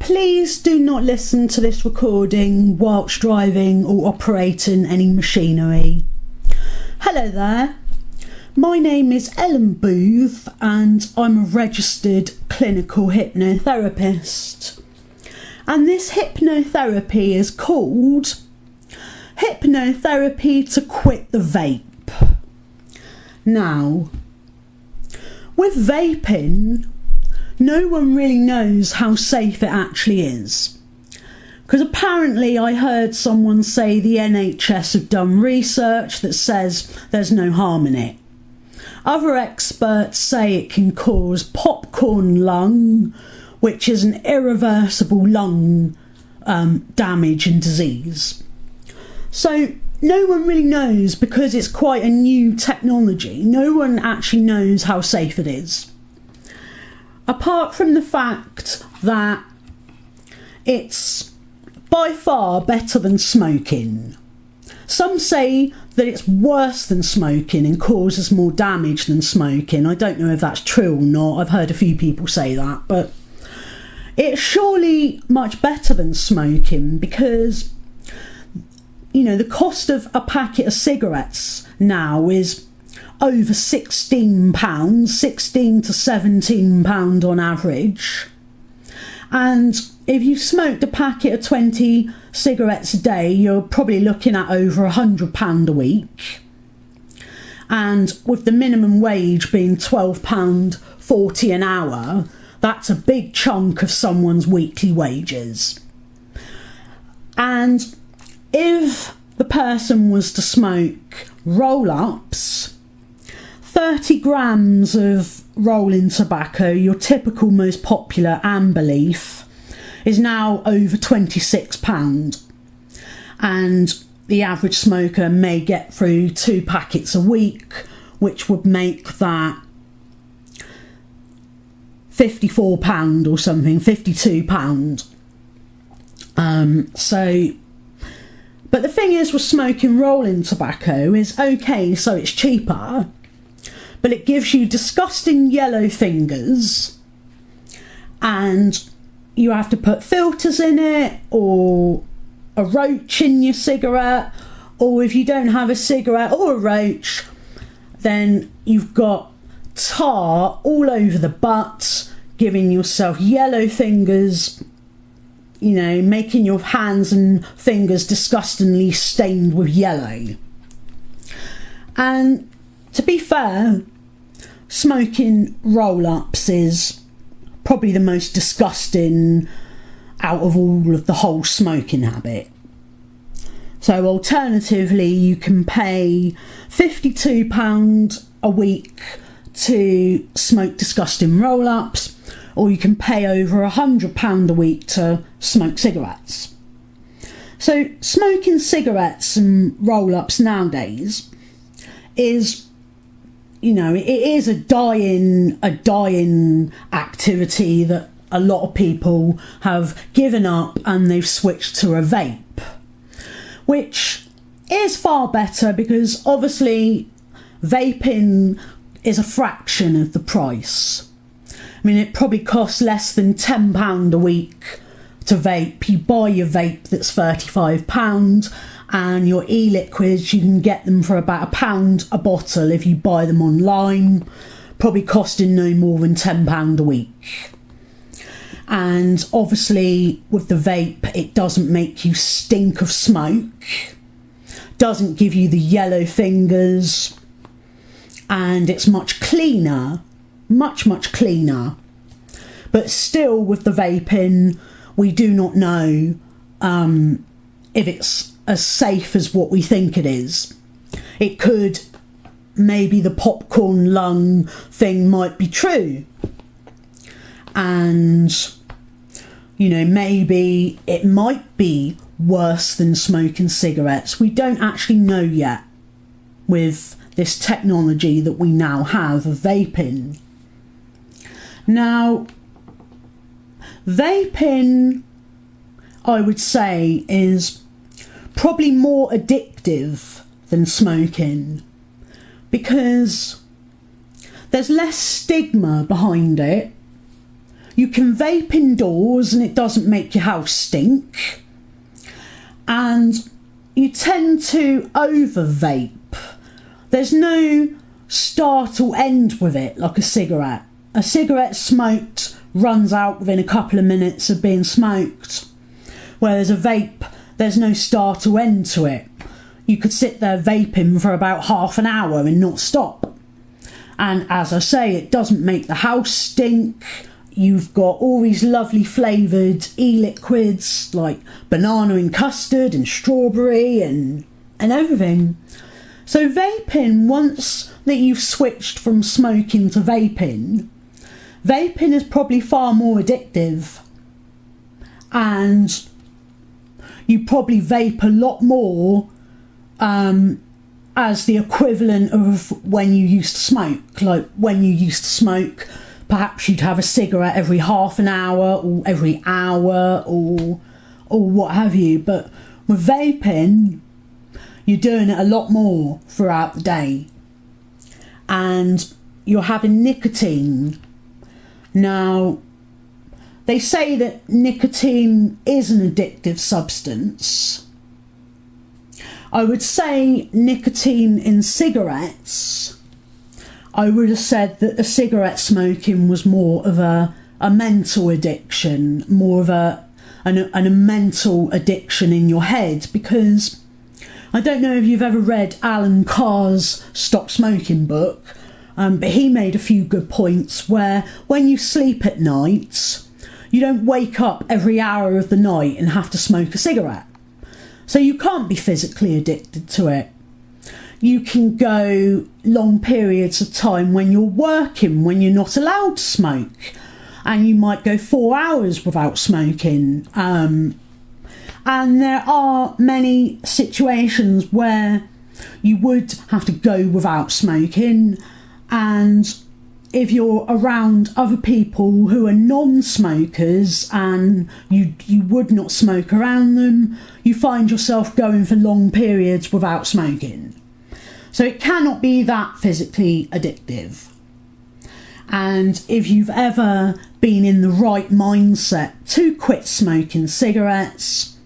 Please do not listen to this recording whilst driving or operating any machinery. Hello there, my name is Ellen Booth and I'm a registered clinical hypnotherapist. And this hypnotherapy is called Hypnotherapy to Quit the Vape. Now, with vaping, no one really knows how safe it actually is. Because apparently I heard someone say the NHS have done research that says there's no harm in it. Other experts say it can cause popcorn lung, which is an irreversible lung damage and disease. So no one really knows, because it's quite a new technology. No one actually knows how safe it is. Apart from the fact that it's by far better than smoking. Some say that it's worse than smoking and causes more damage than smoking. I don't know if that's true or not. I've heard a few people say that, but it's surely much better than smoking, because, you know, the cost of a packet of cigarettes now is over £16, £16 to £17 on average. And if you smoked a packet of 20 cigarettes a day, you're probably looking at over £100 a week. And with the minimum wage being £12.40 an hour, that's a big chunk of someone's weekly wages. And if the person was to smoke roll-ups, 30 grams of rolling tobacco, your typical most popular amber leaf, is now over £26. And the average smoker may get through 2 packets a week, which would make that £54 or something, £52. But the thing is with smoking rolling tobacco is, okay, so it's cheaper, but it gives you disgusting yellow fingers, and you have to put filters in it, or a roach in your cigarette, or if you don't have a cigarette or a roach, then you've got tar all over the butt, giving yourself yellow fingers, you know, making your hands and fingers disgustingly stained with yellow. And to be fair, smoking roll-ups is probably the most disgusting out of all of the whole smoking habit. So alternatively, you can pay £52 a week to smoke disgusting roll-ups, or you can pay over £100 a week to smoke cigarettes. So smoking cigarettes and roll-ups nowadays is, you know, it is a dying activity that a lot of people have given up, and they've switched to a vape, which is far better, because obviously vaping is a fraction of the price. I mean, it probably costs less than £10 a week to vape. You buy your vape that's £35, and your e-liquids, you can get them for about £1 a bottle if you buy them online, probably costing no more than £10 a week. And obviously with the vape, it doesn't make you stink of smoke, doesn't give you the yellow fingers, and it's much cleaner, much cleaner. But still, with the vaping, we do not know if it's as safe as what we think it is. It could, maybe the popcorn lung thing might be true, and, you know, maybe it might be worse than smoking cigarettes. We don't actually know yet with this technology that we now have of vaping. Now, vaping, I would say, is probably more addictive than smoking, because there's less stigma behind it. You can vape indoors and it doesn't make your house stink. And you tend to over vape. There's no start or end with it like a cigarette. A cigarette smoked runs out within a couple of minutes of being smoked. Whereas a vape, there's no start or end to it. You could sit there vaping for about half an hour and not stop. And as I say, it doesn't make the house stink. You've got all these lovely flavoured e-liquids like banana and custard and strawberry and everything. So vaping, once that you've switched from smoking to vaping is probably far more addictive. And you probably vape a lot more as the equivalent of when you used to smoke. Like when you used to smoke, perhaps you'd have a cigarette every half an hour or every hour or what have you. But with vaping, you're doing it a lot more throughout the day. And you're having nicotine. Now, they say that nicotine is an addictive substance. I would say nicotine in cigarettes, I would have said that the cigarette smoking was more of a mental addiction, more of a mental addiction in your head, because I don't know if you've ever read Alan Carr's Stop Smoking book, but he made a few good points where when you sleep at night, you don't wake up every hour of the night and have to smoke a cigarette. So you can't be physically addicted to it. You can go long periods of time when you're working, when you're not allowed to smoke, and you might go 4 hours without smoking. And there are many situations where you would have to go without smoking, and if you're around other people who are non-smokers and you would not smoke around them, you find yourself going for long periods without smoking. So it cannot be that physically addictive. And if you've ever been in the right mindset to quit smoking cigarettes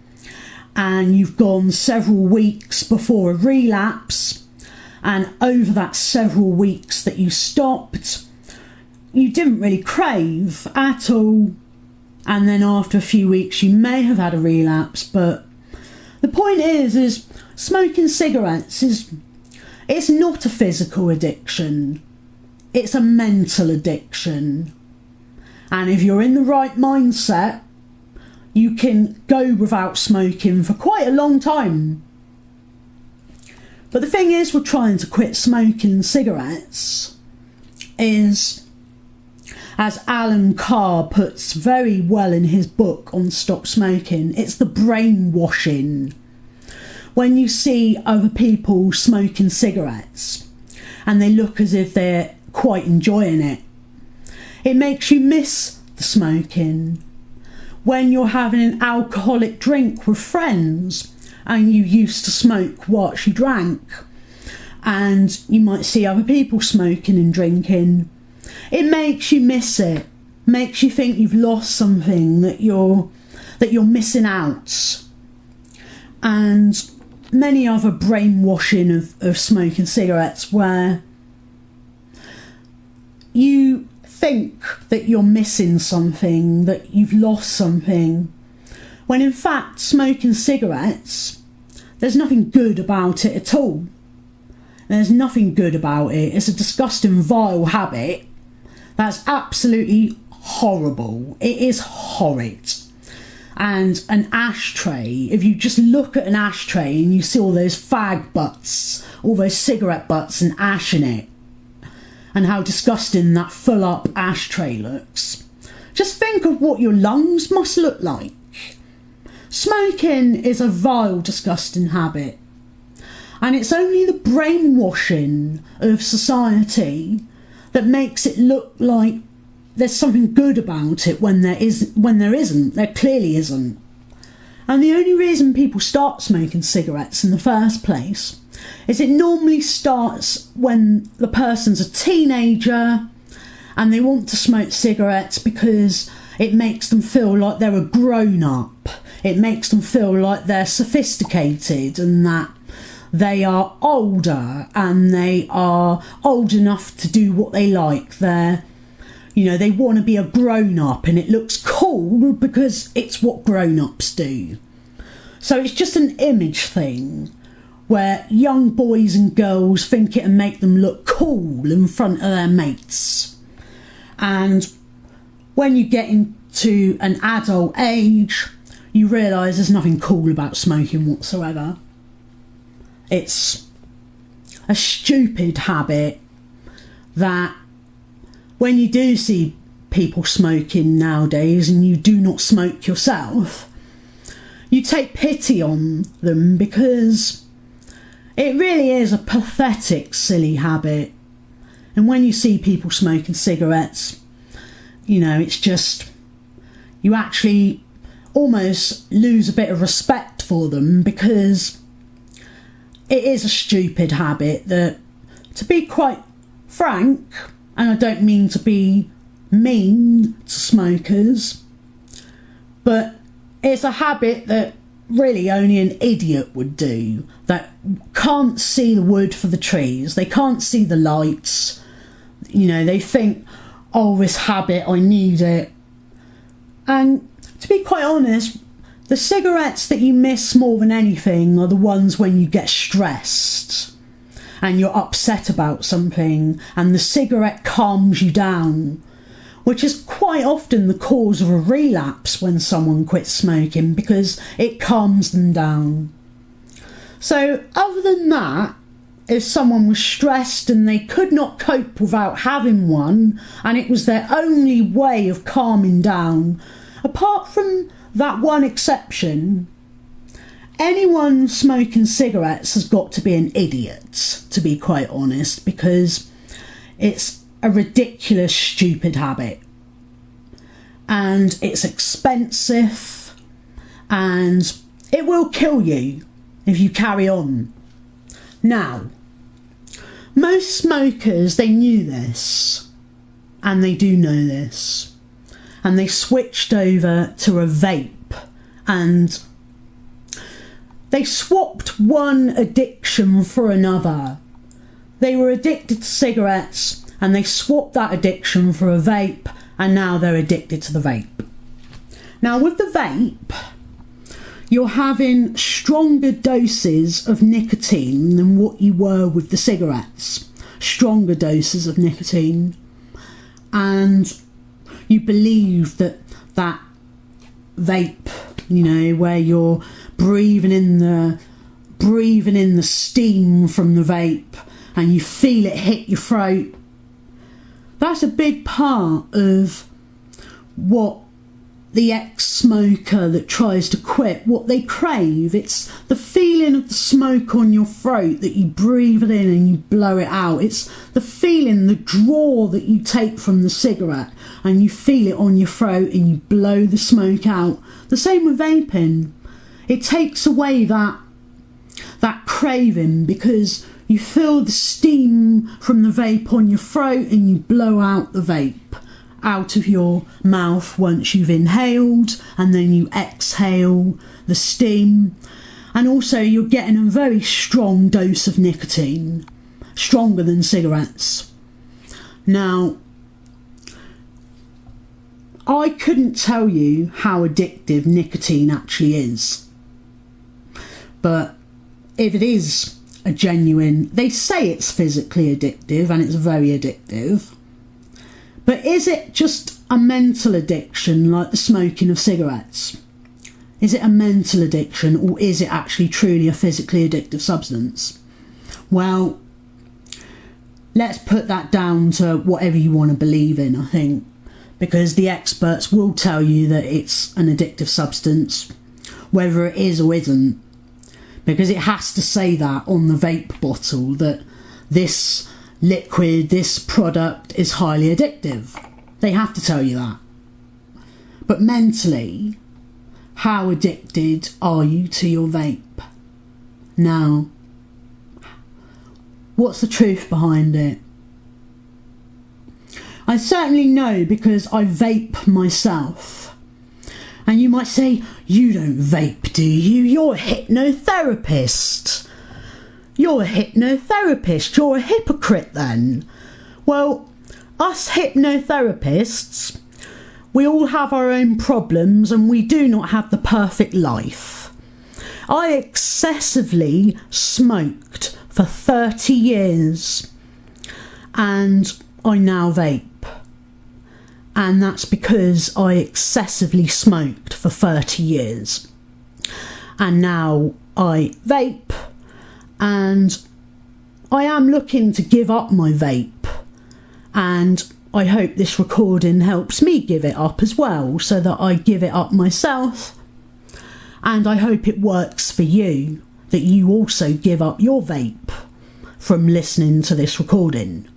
and you've gone several weeks before a relapse, and over that several weeks that you stopped, you didn't really crave at all, and then after a few weeks you may have had a relapse. But the point is smoking cigarettes it's not a physical addiction, it's a mental addiction. And if you're in the right mindset, you can go without smoking for quite a long time. But the thing is, with trying to quit smoking cigarettes is, as Alan Carr puts very well in his book on Stop Smoking, it's the brainwashing. When you see other people smoking cigarettes and they look as if they're quite enjoying it, it makes you miss the smoking. When you're having an alcoholic drink with friends and you used to smoke whilst you drank, and you might see other people smoking and drinking, it makes you miss it, makes you think you've lost something, that you're missing out. And many other brainwashing of smoking cigarettes where you think that you're missing something, that you've lost something, when in fact smoking cigarettes, there's nothing good about it at all. There's nothing good about it. It's a disgusting, vile habit that's absolutely horrible. It is horrid. And an ashtray, if you just look at an ashtray and you see all those fag butts, all those cigarette butts and ash in it, and how disgusting that full up ashtray looks, just think of what your lungs must look like. Smoking is a vile, disgusting habit. And it's only the brainwashing of society that makes it look like there's something good about it when there isn't. There clearly isn't. And the only reason people start smoking cigarettes in the first place is it normally starts when the person's a teenager and they want to smoke cigarettes because it makes them feel like they're a grown-up. It makes them feel like they're sophisticated and that they are older and they are old enough to do what they like. They're, you know, they want to be a grown-up, and it looks cool because it's what grown-ups do. So it's just an image thing where young boys and girls think it'll make them look cool in front of their mates. And when you get into an adult age, you realise there's nothing cool about smoking whatsoever. It's a stupid habit that when you do see people smoking nowadays and you do not smoke yourself, you take pity on them, because it really is a pathetic, silly habit. And when you see people smoking cigarettes, you know, it's just, you actually almost lose a bit of respect for them, because it is a stupid habit that, to be quite frank, and I don't mean to be mean to smokers, but it's a habit that really only an idiot would do, that can't see the wood for the trees, they can't see the lights. You know, they think, oh, this habit, I need it. And to be quite honest, the cigarettes that you miss more than anything are the ones when you get stressed and you're upset about something and the cigarette calms you down, which is quite often the cause of a relapse when someone quits smoking, because it calms them down. So other than that, if someone was stressed and they could not cope without having one, and it was their only way of calming down, apart from that one exception, anyone smoking cigarettes has got to be an idiot, to be quite honest, because it's a ridiculous, stupid habit. And it's expensive, and it will kill you if you carry on. Now, most smokers, they knew this, and they do know this, and they switched over to a vape, and they swapped one addiction for another. They were addicted to cigarettes, and they swapped that addiction for a vape, and now they're addicted to the vape. Now, with the vape, you're having stronger doses of nicotine than what you were with the cigarettes. Stronger doses of nicotine. And you believe that vape, you know, where you're breathing in the steam from the vape and you feel it hit your throat, that's a big part of what the ex-smoker that tries to quit, what they crave. It's the feeling of the smoke on your throat, that you breathe it in and you blow it out. It's the feeling, the draw that you take from the cigarette and you feel it on your throat and you blow the smoke out. The same with vaping. It takes away that craving, because you feel the steam from the vape on your throat and you blow out the vape out of your mouth once you've inhaled, and then you exhale the steam. And also you're getting a very strong dose of nicotine, stronger than cigarettes. Now, I couldn't tell you how addictive nicotine actually is, but if it is a genuine, they say it's physically addictive, and it's very addictive. But is it just a mental addiction like the smoking of cigarettes? Is it a mental addiction, or is it actually truly a physically addictive substance? Well, let's put that down to whatever you want to believe in, I think, because the experts will tell you that it's an addictive substance, whether it is or isn't, because it has to say that on the vape bottle, that this liquid, this product is highly addictive. They have to tell you that. But mentally, how addicted are you to your vape? Now, what's the truth behind it? I certainly know because I vape myself. And you might say, you don't vape, do you? You're a hypnotherapist. You're a hypnotherapist. You're a hypocrite then. Well, us hypnotherapists, we all have our own problems and we do not have the perfect life. I excessively smoked for 30 years and I now vape. And that's because I excessively smoked for 30 years. And now I vape and I am looking to give up my vape. And I hope this recording helps me give it up as well, so that I give it up myself. And I hope it works for you, that you also give up your vape from listening to this recording.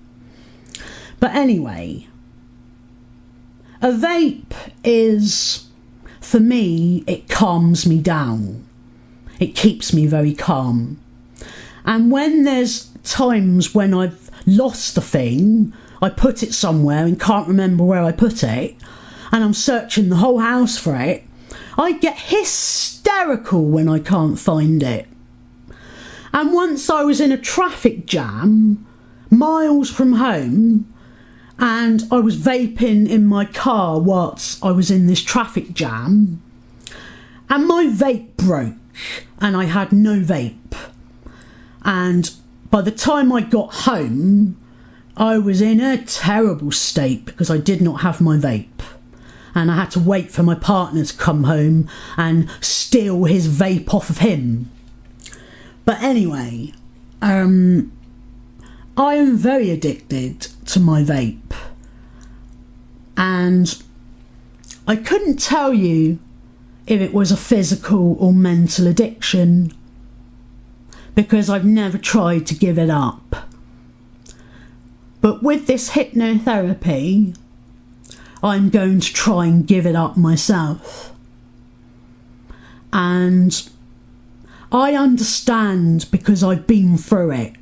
But anyway, a vape is, for me, it calms me down. It keeps me very calm. And when there's times when I've lost the thing, I put it somewhere and can't remember where I put it, and I'm searching the whole house for it, I get hysterical when I can't find it. And once I was in a traffic jam, miles from home, and I was vaping in my car whilst I was in this traffic jam, and my vape broke, and I had no vape. And by the time I got home, I was in a terrible state because I did not have my vape. And I had to wait for my partner to come home and steal his vape off of him. But anyway, I am very addicted to my vape. And I couldn't tell you if it was a physical or mental addiction, because I've never tried to give it up. But with this hypnotherapy, I'm going to try and give it up myself. And I understand because I've been through it.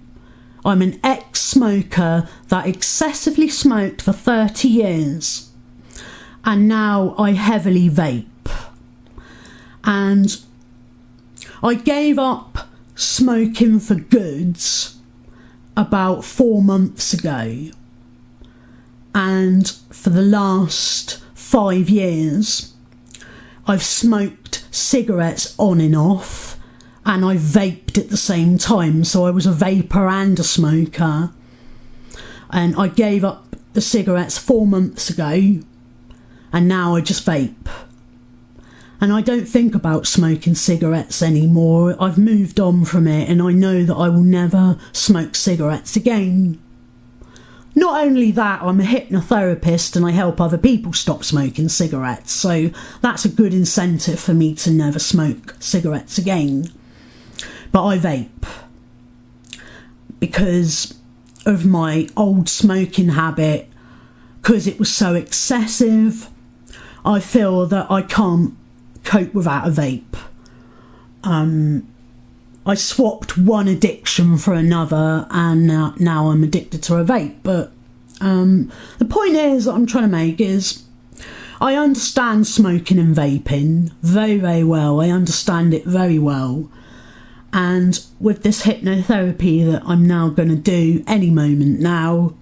I'm an ex-smoker that excessively smoked for 30 years. And now I heavily vape. And I gave up smoking for goods about 4 months ago, and for the last 5 years I've smoked cigarettes on and off, and I vaped at the same time, so I was a vapor and a smoker. And I gave up the cigarettes 4 months ago, and now I just vape. And I don't think about smoking cigarettes anymore. I've moved on from it, and I know that I will never smoke cigarettes again. Not only that, I'm a hypnotherapist and I help other people stop smoking cigarettes, so that's a good incentive for me to never smoke cigarettes again. But I vape because of my old smoking habit, because it was so excessive. I feel that I can't cope without a vape. I swapped one addiction for another, and now I'm addicted to a vape. But the point is that I'm trying to make is, I understand smoking and vaping very, very well. I understand it very well. And with this hypnotherapy that I'm now going to do any moment now,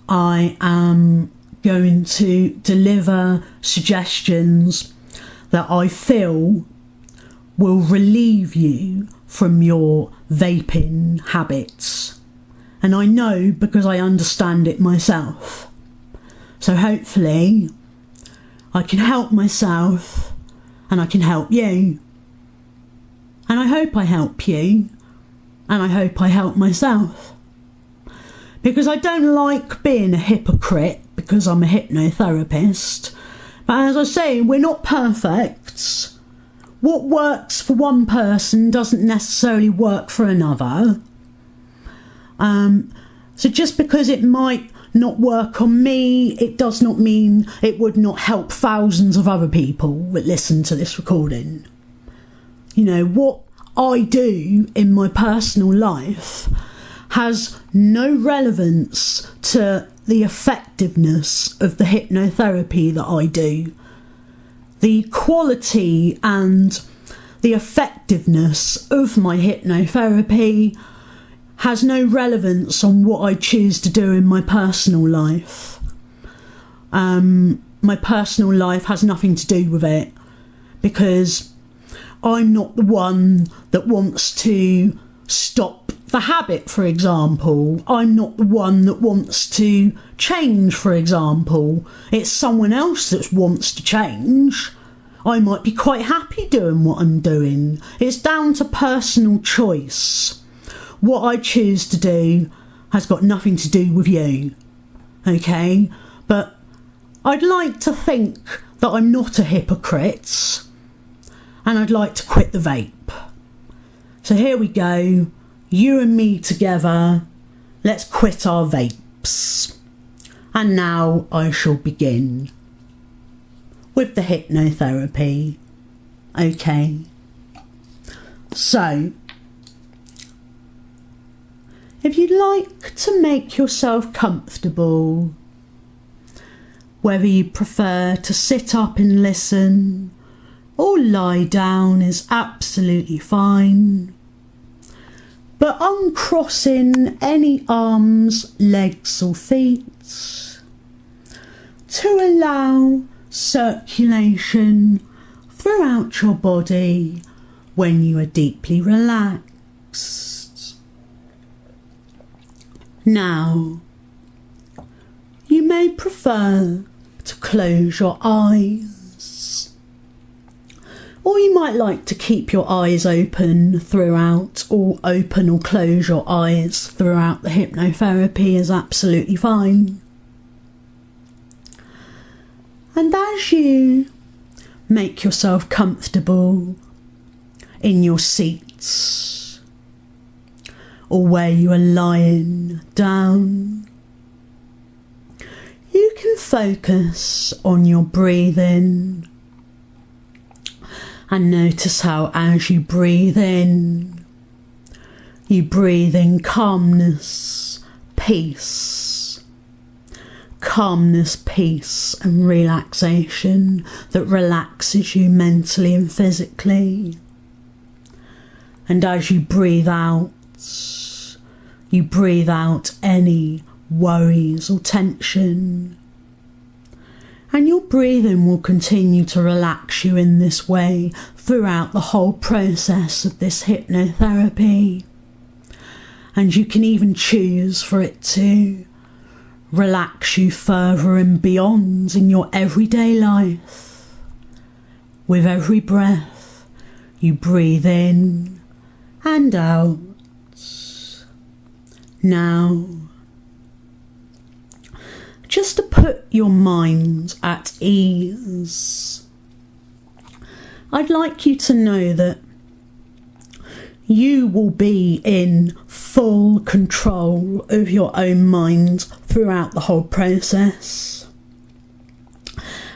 I am going to deliver suggestions that I feel will relieve you from your vaping habits. And I know because I understand it myself. So hopefully I can help myself and I can help you. And I hope I help you. And I hope I help myself. Because I don't like being a hypocrite because I'm a hypnotherapist. But as I say, we're not perfect. What works for one person doesn't necessarily work for another. So just because it might not work on me, it does not mean it would not help thousands of other people that listen to this recording. You know, what I do in my personal life has no relevance to the effectiveness of the hypnotherapy that I do. The quality and the effectiveness of my hypnotherapy has no relevance on what I choose to do in my personal life. My personal life has nothing to do with it, because I'm not the one that wants to stop the habit, for example. I'm not the one that wants to change, for example. It's someone else that wants to change. I might be quite happy doing what I'm doing. It's down to personal choice. What I choose to do has got nothing to do with you. Okay? But I'd like to think that I'm not a hypocrite, and I'd like to quit the vape. So here we go. You and me together. Let's quit our vapes. And now I shall begin with the hypnotherapy. Okay. So, if you'd like to make yourself comfortable, whether you prefer to sit up and listen or lie down is absolutely fine. But uncrossing any arms, legs or feet to allow circulation throughout your body when you are deeply relaxed. Now, you may prefer to close your eyes, or you might like to keep your eyes open throughout, or open or close your eyes throughout the hypnotherapy is absolutely fine. And as you make yourself comfortable in your seats or where you are lying down, you can focus on your breathing and notice how as you breathe in calmness, peace, and relaxation that relaxes you mentally and physically. And as you breathe out any worries or tension. And your breathing will continue to relax you in this way throughout the whole process of this hypnotherapy. And you can even choose for it to relax you further and beyond in your everyday life. With every breath, you breathe in and out. Now, just to put your mind at ease, I'd like you to know that you will be in full control of your own mind throughout the whole process.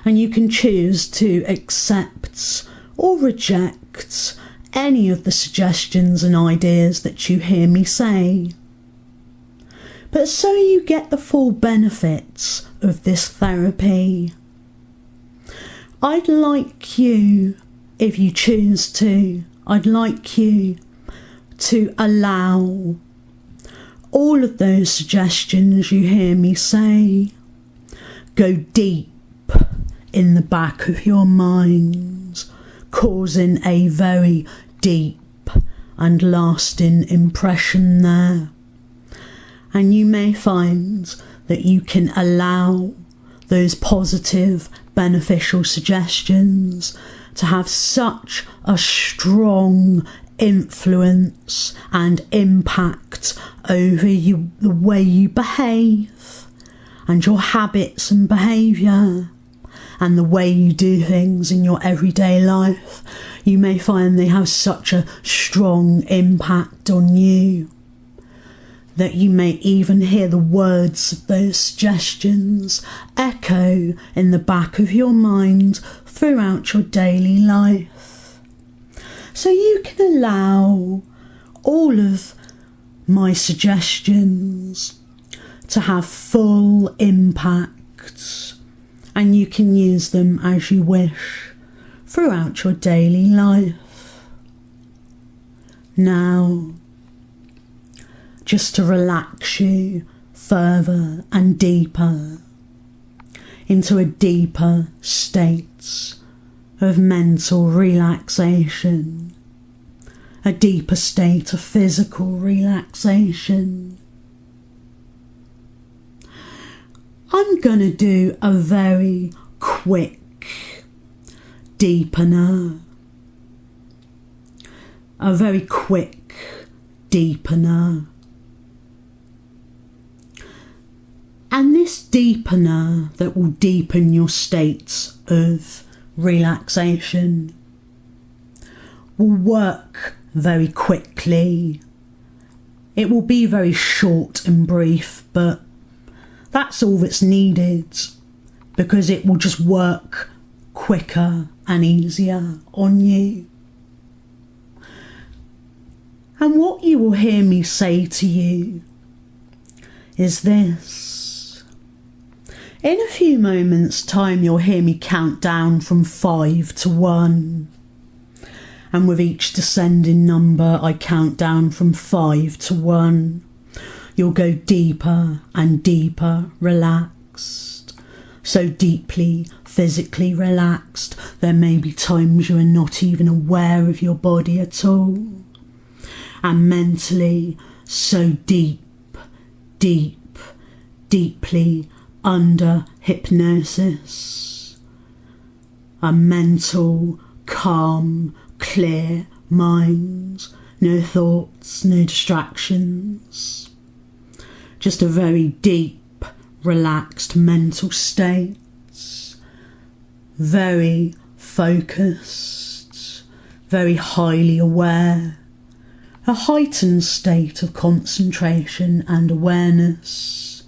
And you can choose to accept or reject any of the suggestions and ideas that you hear me say. But so you get the full benefits of this therapy, I'd like you, if you choose to, I'd like you to allow all of those suggestions you hear me say go deep in the back of your mind, causing a very deep and lasting impression there. And you may find that you can allow those positive, beneficial suggestions to have such a strong influence and impact over you, the way you behave and your habits and behaviour and the way you do things in your everyday life. You may find they have such a strong impact on you that you may even hear the words of those suggestions echo in the back of your mind throughout your daily life. So you can allow all of my suggestions to have full impact, and you can use them as you wish throughout your daily life. Now, just to relax you further and deeper into a deeper state of mental relaxation, a deeper state of physical relaxation, I'm going to do a very quick deepener. A very quick deepener. And this deepener that will deepen your state of relaxation will work very quickly. It will be very short and brief, but that's all that's needed, because it will just work quicker and easier on you. And what you will hear me say to you is this. In a few moments' time, you'll hear me count down from 5 to 1. And with each descending number, I count down from 5 to 1. You'll go deeper and deeper relaxed. So deeply physically relaxed, there may be times you are not even aware of your body at all. And mentally so deeply under hypnosis. A mental, calm, clear mind, no thoughts, no distractions. Just a very deep, relaxed mental state. Very focused, very highly aware. A heightened state of concentration and awareness,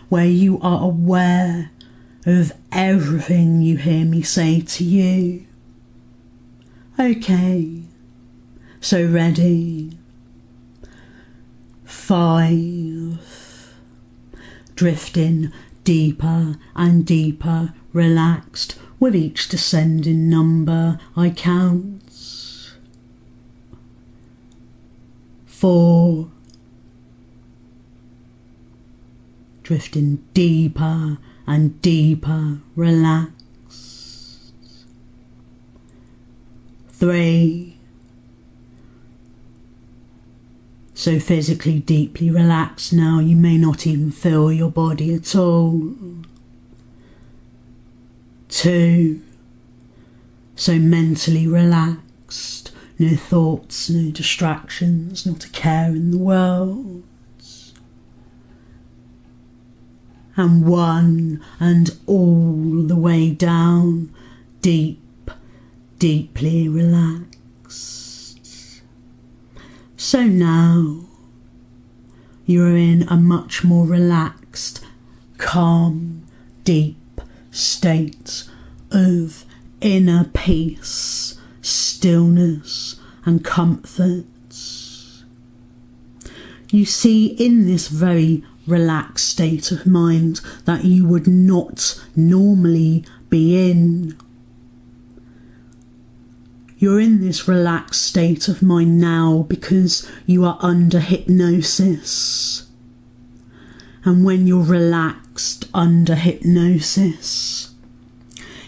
where you are aware of everything you hear me say to you. Okay, so ready. 5. Drifting deeper and deeper, relaxed with each descending number I count. 4. Drifting deeper and deeper, relaxed. 3. So physically deeply relaxed now, you may not even feel your body at all. 2. So mentally relaxed, no thoughts, no distractions, not a care in the world. And 1, and all the way down, deeply relaxed. So now you're in a much more relaxed, calm, deep state of inner peace, stillness and comfort. You see, in this very relaxed state of mind that you would not normally be in, you're in this relaxed state of mind now because you are under hypnosis. And when you're relaxed under hypnosis,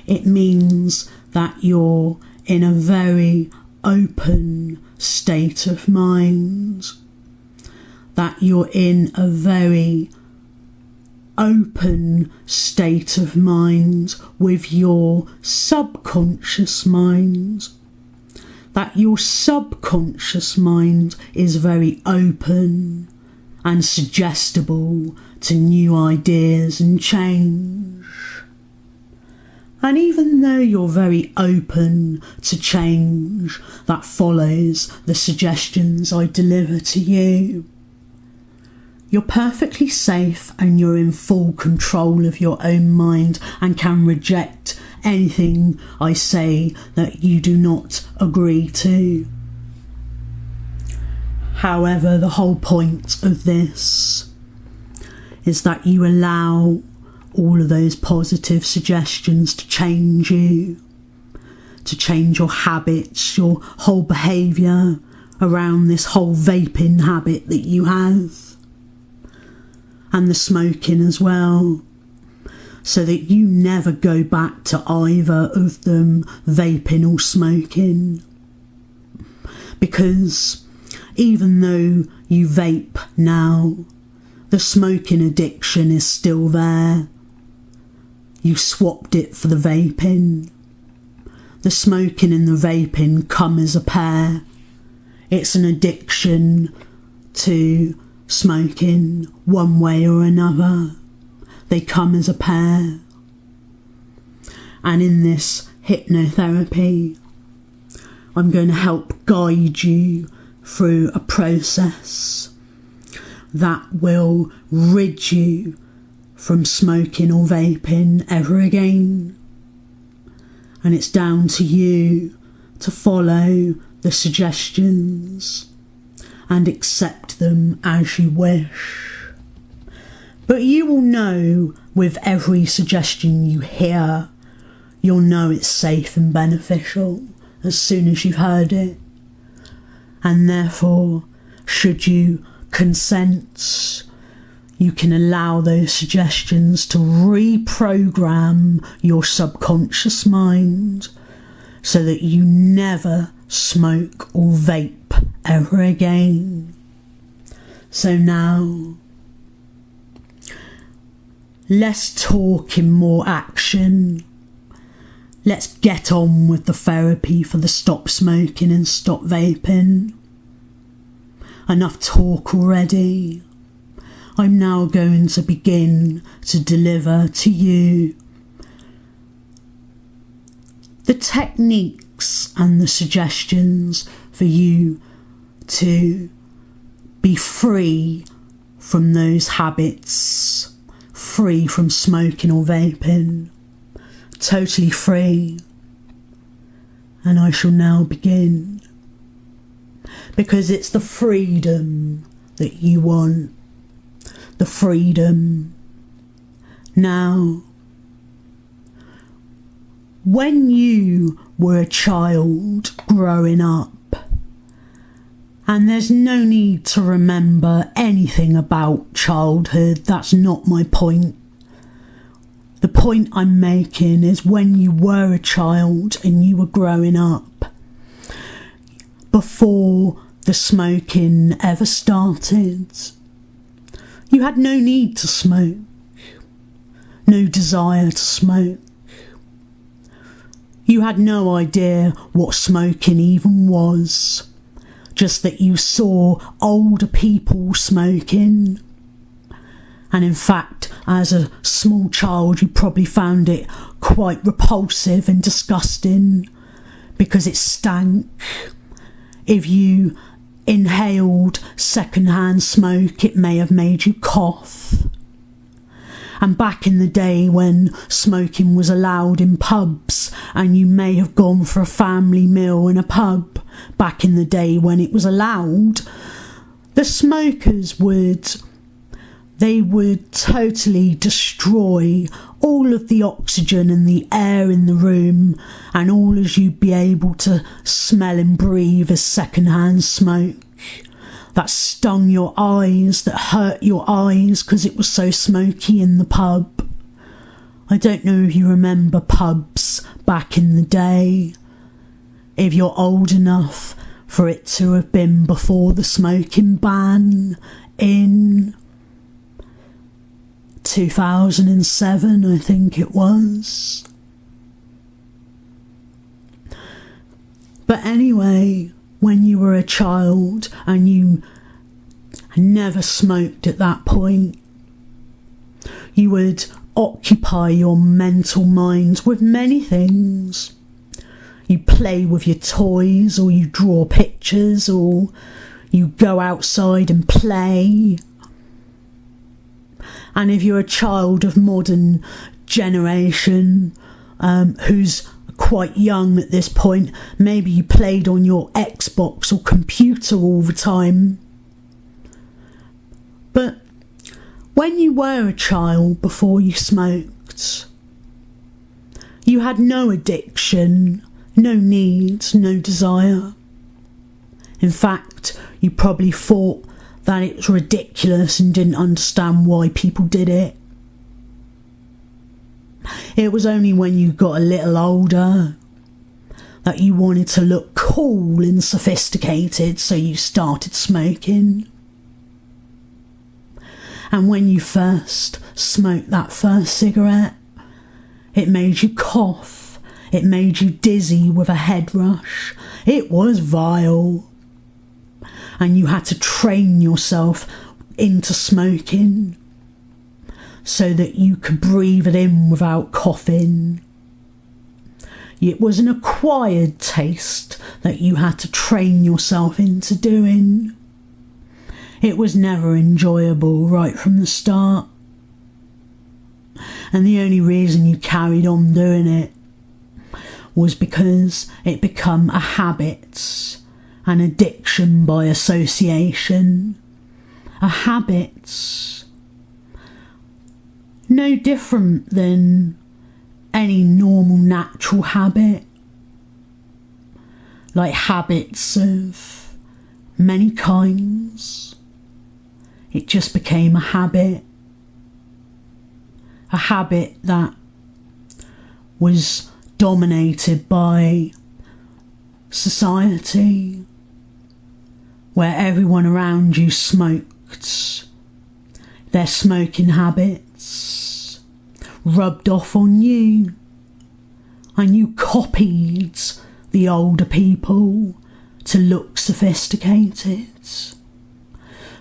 it means that you're in a very open state of mind, that you're in a very open state of mind with your subconscious mind, that your subconscious mind is very open and suggestible to new ideas and change. And even though you're very open to change that follows the suggestions I deliver to you, you're perfectly safe and you're in full control of your own mind and can reject anything I say that you do not agree to. However, the whole point of this is that you allow all of those positive suggestions to change you, to change your habits, your whole behaviour around this whole vaping habit that you have, and the smoking as well, so that you never go back to either of them, vaping or smoking. Because even though you vape now, the smoking addiction is still there. You swapped it for the vaping. The smoking and the vaping come as a pair. It's an addiction to smoking one way or another. They come as a pair. And in this hypnotherapy, I'm going to help guide you through a process that will rid you from smoking or vaping ever again. And it's down to you to follow the suggestions and accept them as you wish. But you will know with every suggestion you hear, you'll know it's safe and beneficial as soon as you've heard it. And therefore, should you consent, you can allow those suggestions to reprogram your subconscious mind so that you never smoke or vape ever again. So now, less talk and more action. Let's get on with the therapy for the stop smoking and stop vaping. Enough talk already. I'm now going to begin to deliver to you the techniques and the suggestions for you to be free from those habits, free from smoking or vaping, totally free. And I shall now begin, because it's the freedom that you want. The freedom. Now, when you were a child growing up, and there's no need to remember anything about childhood, that's not my point. The point I'm making is when you were a child and you were growing up, before the smoking ever started, you had no need to smoke, no desire to smoke. You had no idea what smoking even was, just that you saw older people smoking. And in fact, as a small child, you probably found it quite repulsive and disgusting because it stank. If you inhaled secondhand smoke, it may have made you cough. And back in the day when smoking was allowed in pubs, and you may have gone for a family meal in a pub, back in the day when it was allowed, the smokers would totally destroy all of the oxygen and the air in the room, and all as you'd be able to smell and breathe is secondhand smoke that stung your eyes, that hurt your eyes because it was so smoky in the pub. I don't know if you remember pubs back in the day, if you're old enough for it to have been before the smoking ban in 2007, I think it was. But anyway, when you were a child and you never smoked at that point, you would occupy your mental mind with many things. You play with your toys, or you draw pictures, or you go outside and play. And if you're a child of modern generation who's quite young at this point, maybe you played on your Xbox or computer all the time. But When you were a child before you smoked, you had no addiction, no needs, no desire. In fact, you probably thought that it was ridiculous and didn't understand why people did it. It was only when you got a little older that you wanted to look cool and sophisticated, so you started smoking. And when you first smoked that first cigarette, it made you cough, it made you dizzy with a head rush. It was vile. And you had to train yourself into smoking so that you could breathe it in without coughing. It was an acquired taste that you had to train yourself into doing. It was never enjoyable right from the start. And the only reason you carried on doing it was because it became a habit, an addiction by association. A habit no different than any normal natural habit, like habits of many kinds. It just became a habit that was dominated by society, where everyone around you smoked. Their smoking habits rubbed off on you, and you copied the older people to look sophisticated.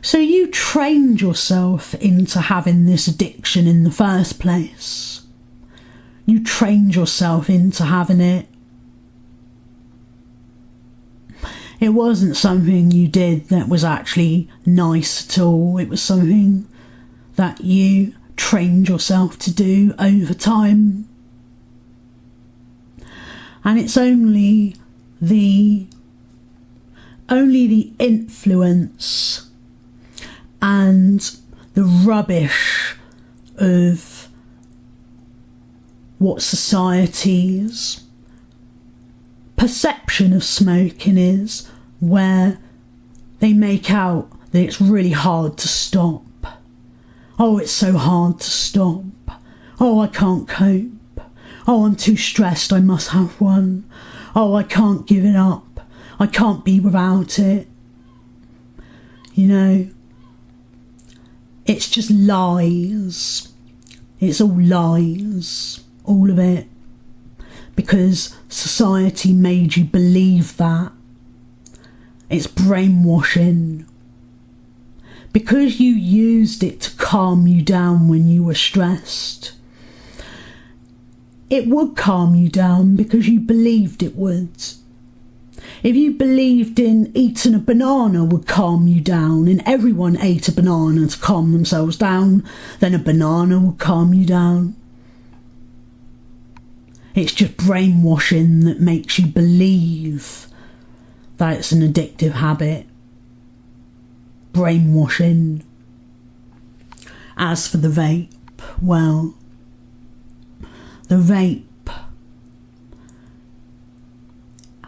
So you trained yourself into having this addiction in the first place. You trained yourself into having it. It wasn't something you did that was actually nice at all. It was something that you trained yourself to do over time. And it's only the influence and the rubbish of what society's perception of smoking is, where they make out that it's really hard to stop. Oh, it's so hard to stop. Oh, I can't cope. Oh, I'm too stressed, I must have one. Oh, I can't give it up. I can't be without it. You know, it's just lies. It's all lies. All of it. Because society made you believe that. It's brainwashing. Because you used it to calm you down when you were stressed. It would calm you down because you believed it would. If you believed in eating a banana would calm you down, and everyone ate a banana to calm themselves down, then a banana would calm you down. It's just brainwashing that makes you believe that it's an addictive habit. Brainwashing. As for the vape, well, the vape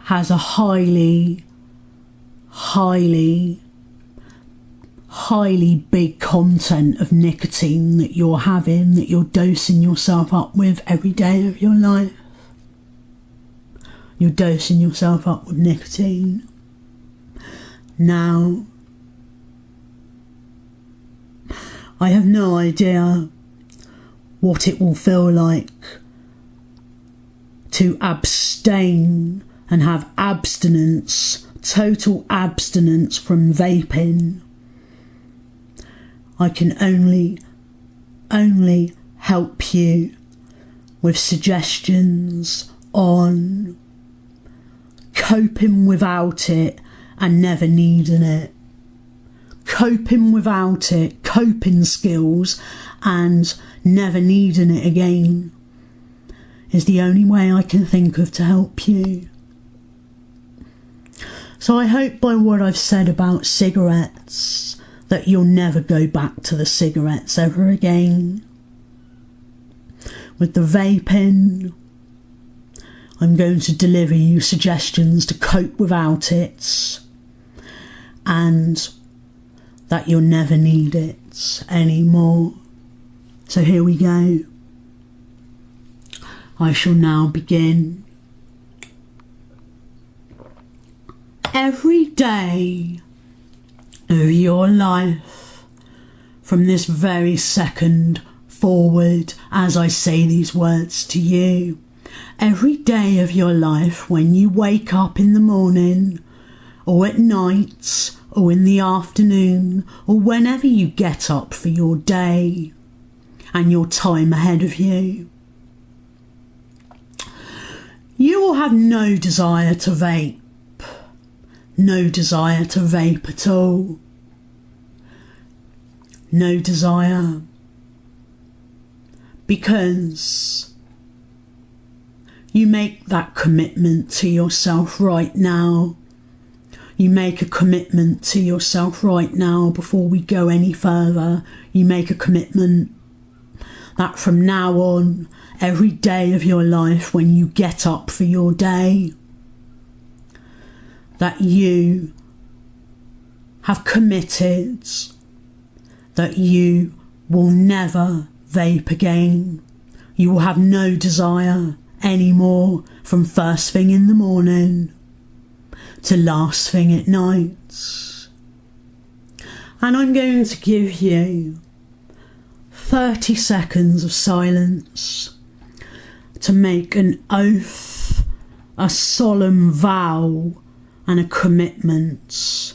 has a highly big content of nicotine that you're having, that you're dosing yourself up with every day of your life. You're dosing yourself up with nicotine. Now, I have no idea what it will feel like to abstain and have abstinence, total abstinence from vaping. I can only help you with suggestions on coping without it and never needing it. Coping without it, coping skills, and never needing it again is the only way I can think of to help you. So I hope by what I've said about cigarettes that you'll never go back to the cigarettes ever again. With the vaping, I'm going to deliver you suggestions to cope without it, and that you'll never need it anymore. So here we go. I shall now begin. Every day of your life, from this very second forward, as I say these words to you, every day of your life, when you wake up in the morning, or at night, or in the afternoon, or whenever you get up for your day and your time ahead of you, you will have no desire to vape. No desire to vape at all. No desire. Because you make that commitment to yourself right now. You make a commitment to yourself right now before we go any further. You make a commitment that from now on, every day of your life when you get up for your day, that you have committed that you will never vape again. You will have no desire anymore from first thing in the morning to last thing at night. And I'm going to give you 30 seconds of silence to make an oath, a solemn vow, and a commitment,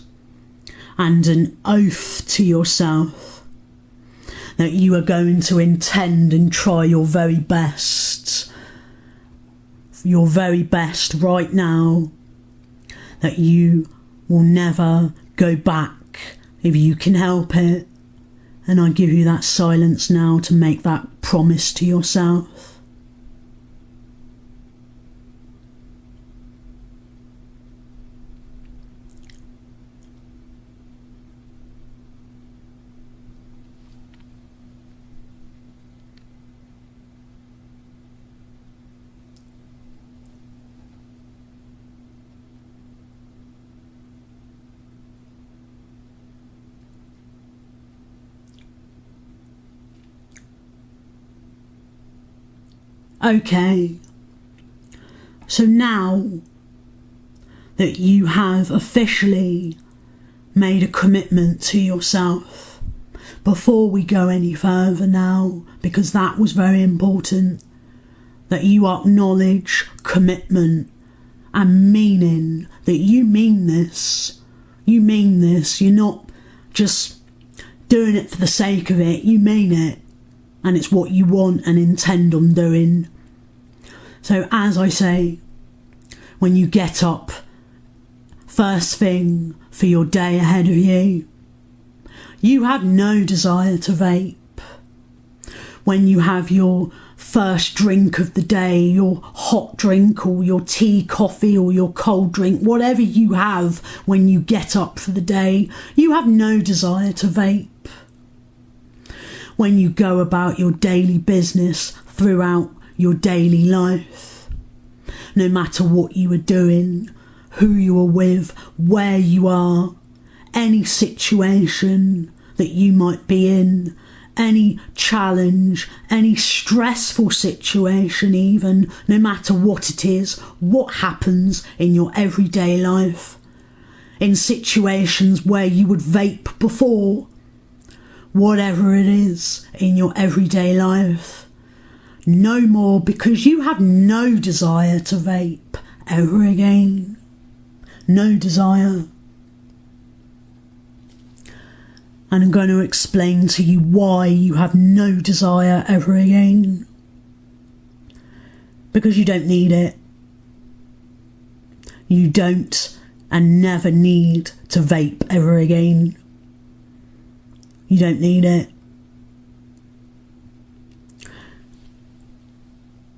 and an oath to yourself that you are going to intend and try your very best right now, that you will never go back if you can help it. And I give you that silence now to make that promise to yourself. Okay, so now that you have officially made a commitment to yourself, before we go any further now, because that was very important, that you acknowledge commitment and meaning, that you mean this, you're not just doing it for the sake of it, you mean it, and it's what you want and intend on doing. So as I say, when you get up first thing for your day ahead of you, you have no desire to vape. When you have your first drink of the day, your hot drink or your tea, coffee or your cold drink, whatever you have when you get up for the day, you have no desire to vape. When you go about your daily business throughout your daily life, no matter what you are doing, who you are with, where you are, any situation that you might be in, any challenge, any stressful situation even, no matter what it is, what happens in your everyday life, in situations where you would vape before, whatever it is in your everyday life, no more, because you have no desire to vape ever again. No desire. And I'm going to explain to you why you have no desire ever again. Because you don't need it. You don't and never need to vape ever again. You don't need it.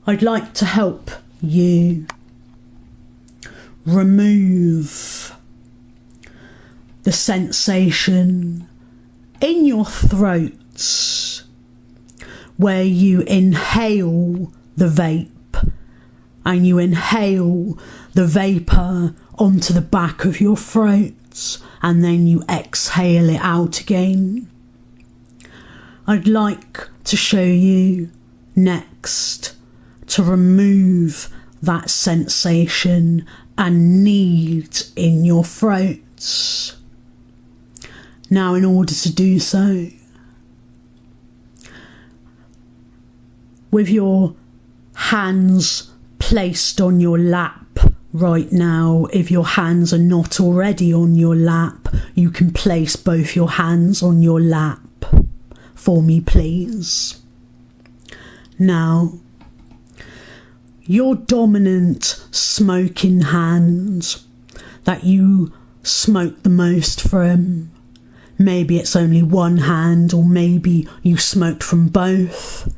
I'd like to help you remove the sensation in your throat, where you inhale the vape and you inhale the vapour onto the back of your throat and then you exhale it out again. I'd like to show you next to remove that sensation and need in your throat. Now, in order to do so, with your hands placed on your lap right now, if your hands are not already on your lap, you can place both your hands on your lap for me, please. Now, your dominant smoking hand that you smoke the most from, maybe it's only one hand or maybe you smoked from both,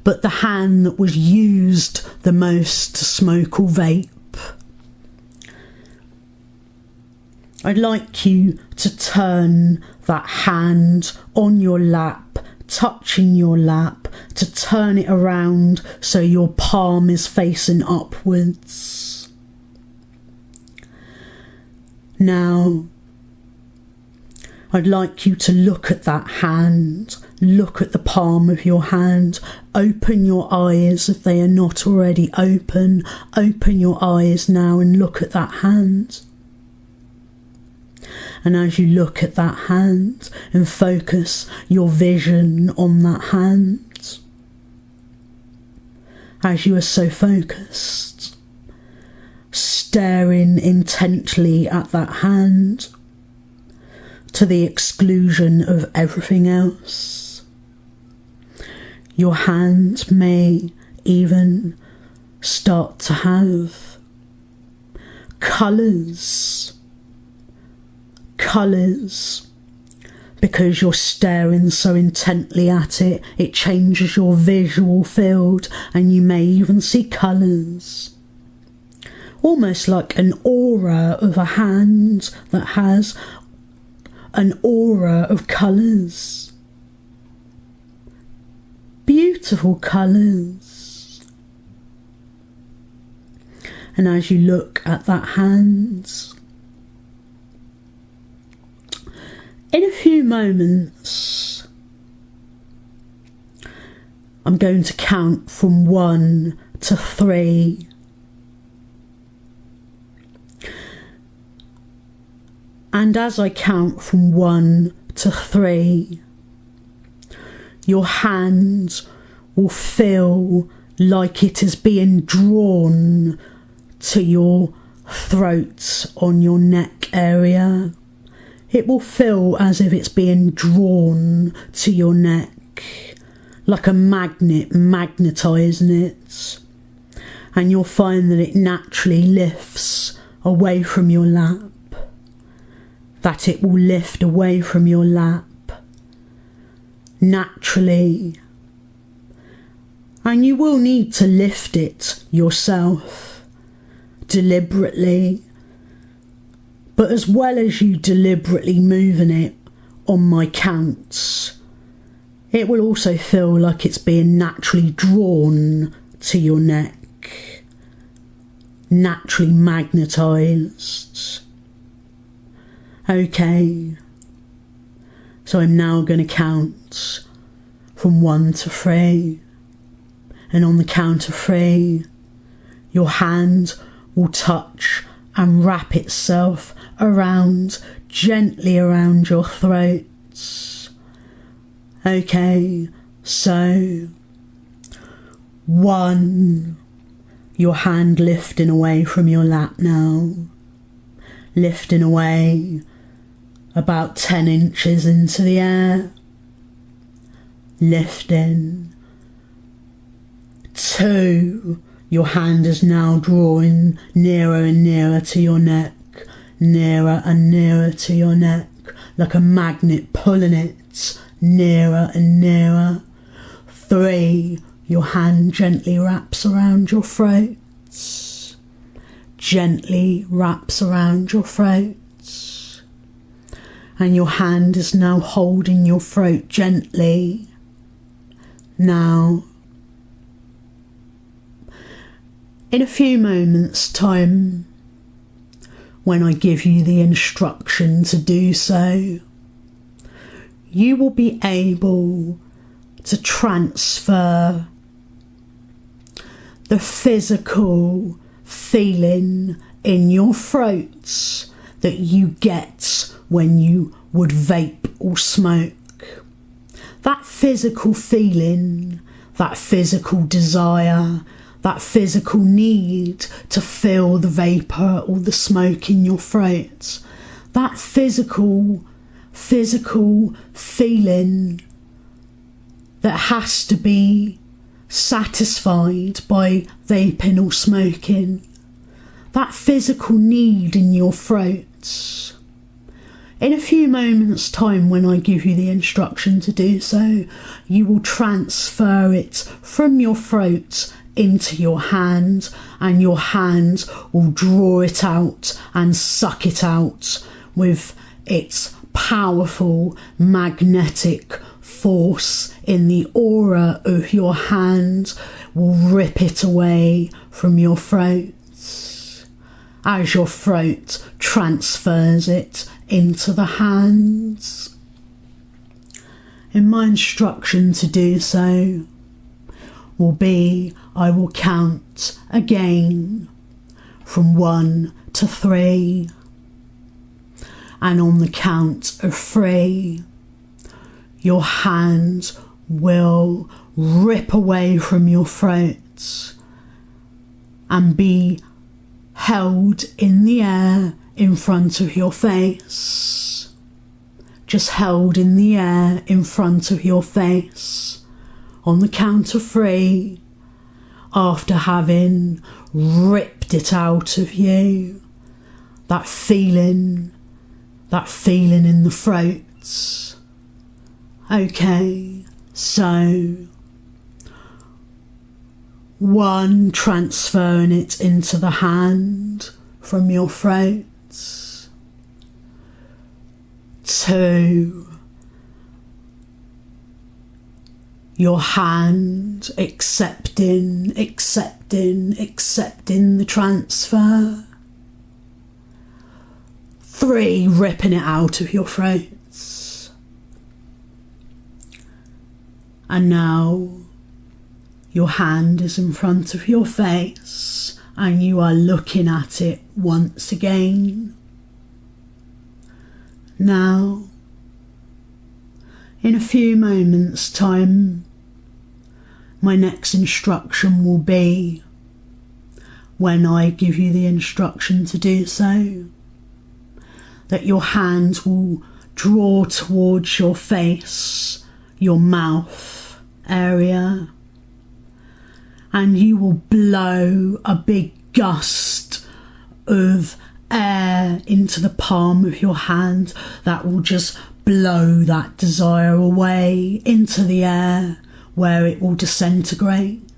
but the hand that was used the most to smoke or vape, I'd like you to turn that hand on your lap, touching your lap, to turn it around so your palm is facing upwards. Now, I'd like you to look at that hand, look at the palm of your hand, open your eyes if they are not already open, open your eyes now and look at that hand. And as you look at that hand and focus your vision on that hand, as you are so focused, staring intently at that hand to the exclusion of everything else, your hand may even start to have colours, because you're staring so intently at it, it changes your visual field and you may even see colours. Almost like an aura of a hand that has an aura of colours. Beautiful colours. And as you look at that hand, in a few moments, I'm going to count from 1 to 3. And as I count from 1 to 3, your hand will feel like it is being drawn to your throat on your neck area. It will feel as if it's being drawn to your neck, like a magnet magnetising it. And you'll find that it naturally lifts away from your lap. That it will lift away from your lap naturally. And you will need to lift it yourself, deliberately. But as well as you deliberately moving it on my counts, it will also feel like it's being naturally drawn to your neck, naturally magnetised. Okay, so I'm now going to count from 1 to 3, and on the count of 3, your hand will touch and wrap itself around, gently around your throat. Okay, so 1, your hand lifting away from your lap now, lifting away about 10 inches into the air, lifting. 2, your hand is now drawing nearer and nearer to your neck, nearer and nearer to your neck, like a magnet pulling it nearer and nearer. 3, your hand gently wraps around your throat, gently wraps around your throat. and your hand is now holding your throat gently. Now, in a few moments' time, when I give you the instruction to do so, you will be able to transfer the physical feeling in your throat that you get when you would vape or smoke. That physical feeling, that physical desire, that physical need to feel the vapour or the smoke in your throat, that physical feeling that has to be satisfied by vaping or smoking, that physical need in your throat. In a few moments' time, when I give you the instruction to do so, you will transfer it from your throat into your hand, and your hand will draw it out and suck it out with its powerful magnetic force in the aura of your hand, will rip it away from your throat as your throat transfers it into the hands. And my instruction to do so will be, I will count again from 1 to 3, and on the count of 3, your hand will rip away from your throat and be held in the air in front of your face. Just held in the air in front of your face on the count of 3, after having ripped it out of you. That feeling in the throat. Okay, so 1, transferring it into the hand from your throat. 2, your hand accepting the transfer. 3, ripping it out of your throat. And now your hand is in front of your face and you are looking at it once again. Now, in a few moments' time, my next instruction will be, when I give you the instruction to do so, that your hand will draw towards your face, your mouth area, and you will blow a big gust of air into the palm of your hand that will just blow that desire away into the air, where it will disintegrate.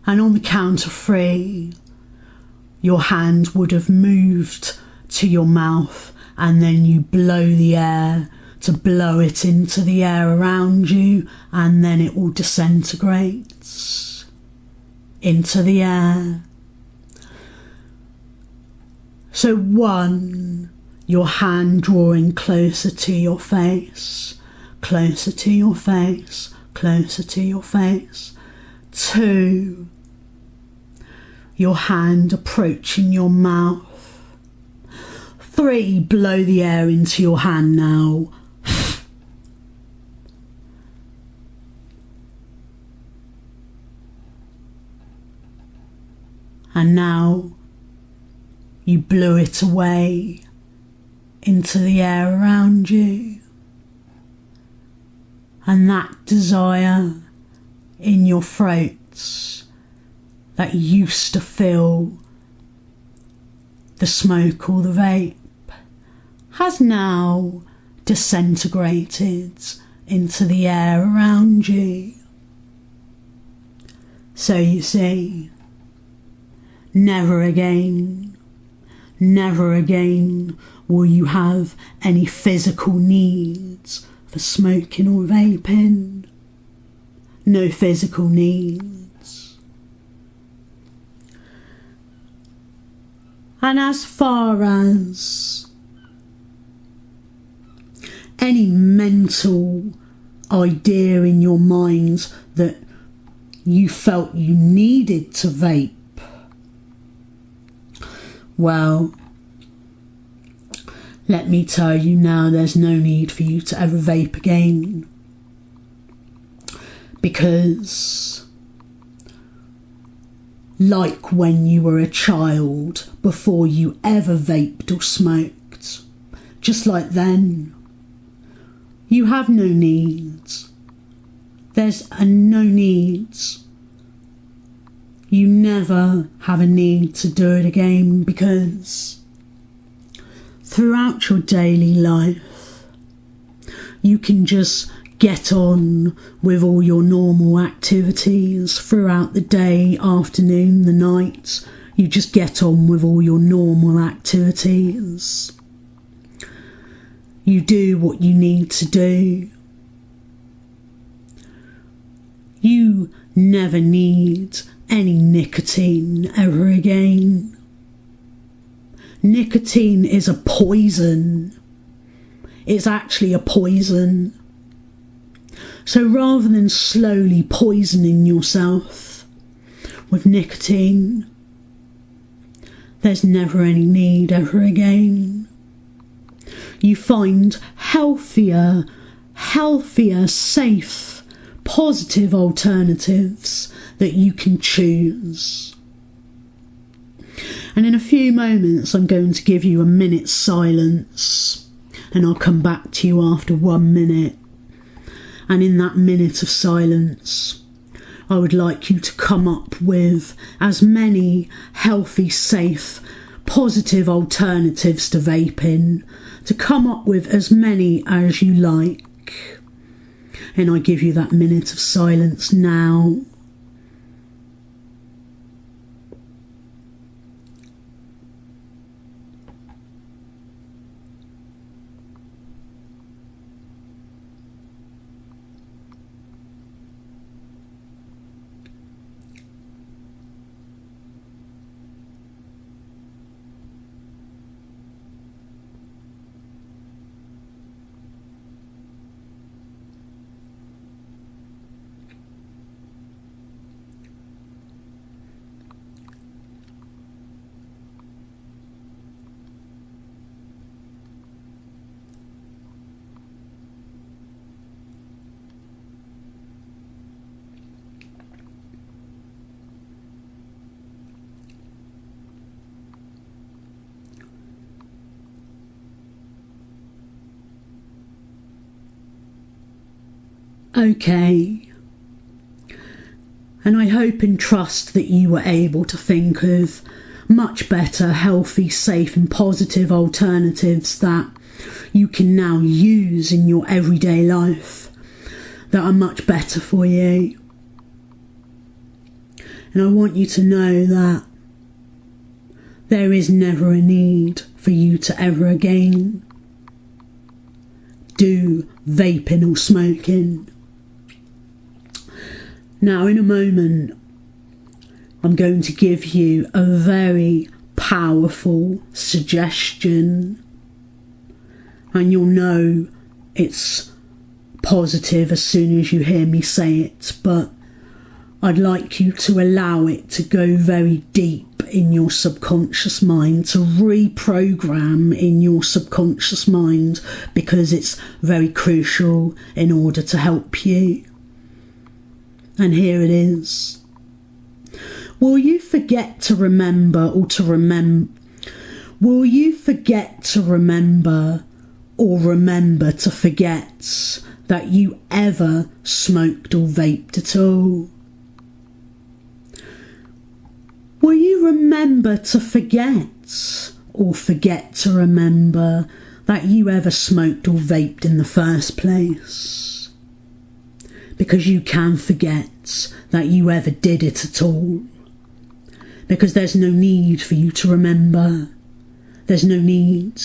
And on the count of 3, your hand would have moved to your mouth, and then you blow the air to blow it into the air around you, and then it will disintegrate into the air. So 1, your hand drawing closer to your face, closer to your face, closer to your face. 2, your hand approaching your mouth. 3, blow the air into your hand now. And now you blew it away into the air around you. And that desire in your throat that used to feel the smoke or the vape has now disintegrated into the air around you. So you see, never again never again will you have any physical needs for smoking or vaping. No physical needs. And as far as any mental idea in your mind that you felt you needed to vape, well, let me tell you now, there's no need for you to ever vape again. Because, like when you were a child, before you ever vaped or smoked, just like then, you have no needs. There's no needs. You never have a need to do it again, because throughout your daily life, you can just get on with all your normal activities throughout the day, afternoon, the night. You just get on with all your normal activities. You do what you need to do. You never need any nicotine ever again. Nicotine is a poison. It's actually a poison. So rather than slowly poisoning yourself with nicotine, there's never any need ever again. You find healthier, safe, positive alternatives that you can choose. And in a few moments I'm going to give you a minute's silence, and I'll come back to you after 1 minute. And in that minute of silence, I would like you to come up with as many healthy, safe, positive alternatives to vaping, to come up with as many as you like. And I give you that minute of silence now. Okay, and I hope and trust that you were able to think of much better, healthy, safe and positive alternatives that you can now use in your everyday life that are much better for you. And I want you to know that there is never a need for you to ever again do vaping or smoking. Now, in a moment, I'm going to give you a very powerful suggestion, and you'll know it's positive as soon as you hear me say it, but I'd like you to allow it to go very deep in your subconscious mind, to reprogram in your subconscious mind, because it's very crucial in order to help you. And here it is. Will you forget to remember or to remember? Will you forget to remember or remember to forget that you ever smoked or vaped at all? Will you remember to forget or forget to remember that you ever smoked or vaped in the first place? Because you can forget that you ever did it at all. Because there's no need for you to remember. There's no need.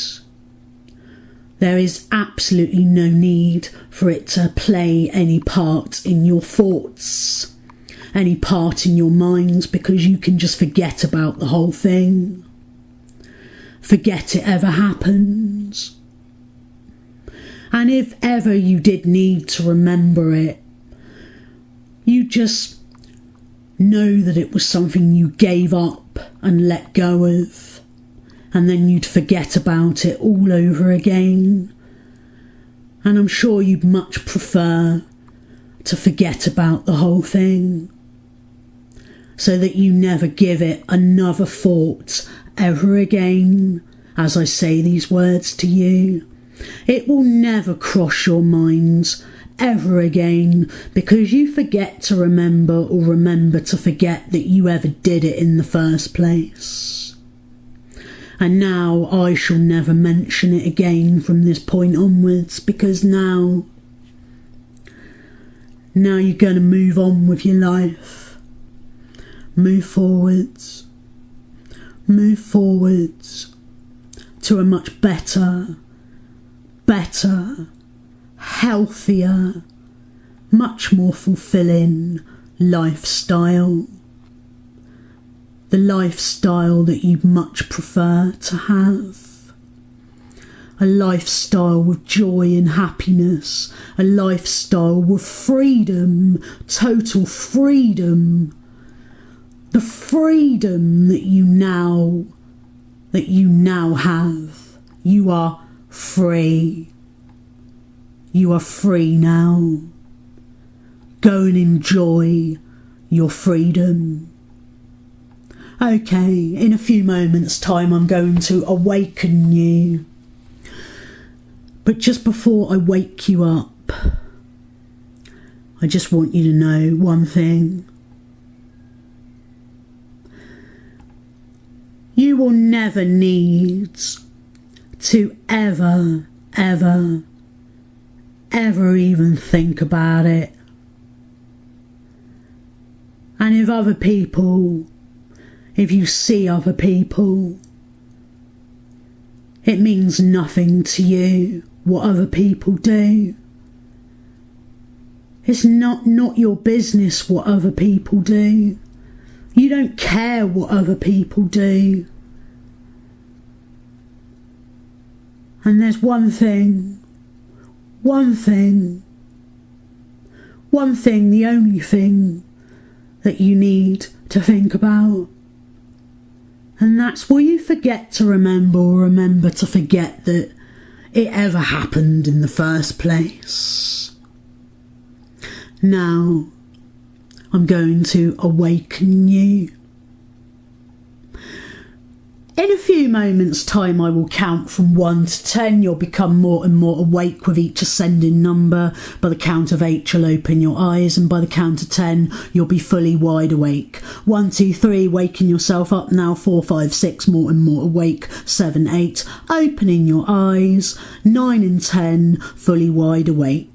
There is absolutely no need for it to play any part in your thoughts, any part in your mind, because you can just forget about the whole thing. Forget it ever happened. And if ever you did need to remember it, you just know that it was something you gave up and let go of, and then you'd forget about it all over again. And I'm sure you'd much prefer to forget about the whole thing, so that you never give it another thought ever again as I say these words to you. It will never cross your mind ever again, because you forget to remember, or remember to forget that you ever did it in the first place. And now I shall never mention it again from this point onwards, because now you're going to move on with your life. Move forwards to a much better, healthier, much more fulfilling lifestyle. The lifestyle that you much prefer to have. A lifestyle with joy and happiness. A lifestyle with freedom, total freedom. The freedom that you now have. You are free. You are free now. Go and enjoy your freedom. Okay, in a few moments' time I'm going to awaken you. But just before I wake you up, I just want you to know one thing. You will never need to ever even think about it. And if you see other people, it means nothing to you what other people do. It's not your business what other people do. You don't care what other people do. And there's one thing, the only thing that you need to think about. And that's, will you forget to remember, or remember to forget that it ever happened in the first place? Now, I'm going to awaken you. In a few moments' time, I will count from 1 to 10. You'll become more and more awake with each ascending number. By the count of 8, you'll open your eyes, and by the count of 10, you'll be fully wide awake. 1, 2, 3, waking yourself up now. 4, 5, 6, more and more awake. 7, 8, opening your eyes. 9 and 10, fully wide awake.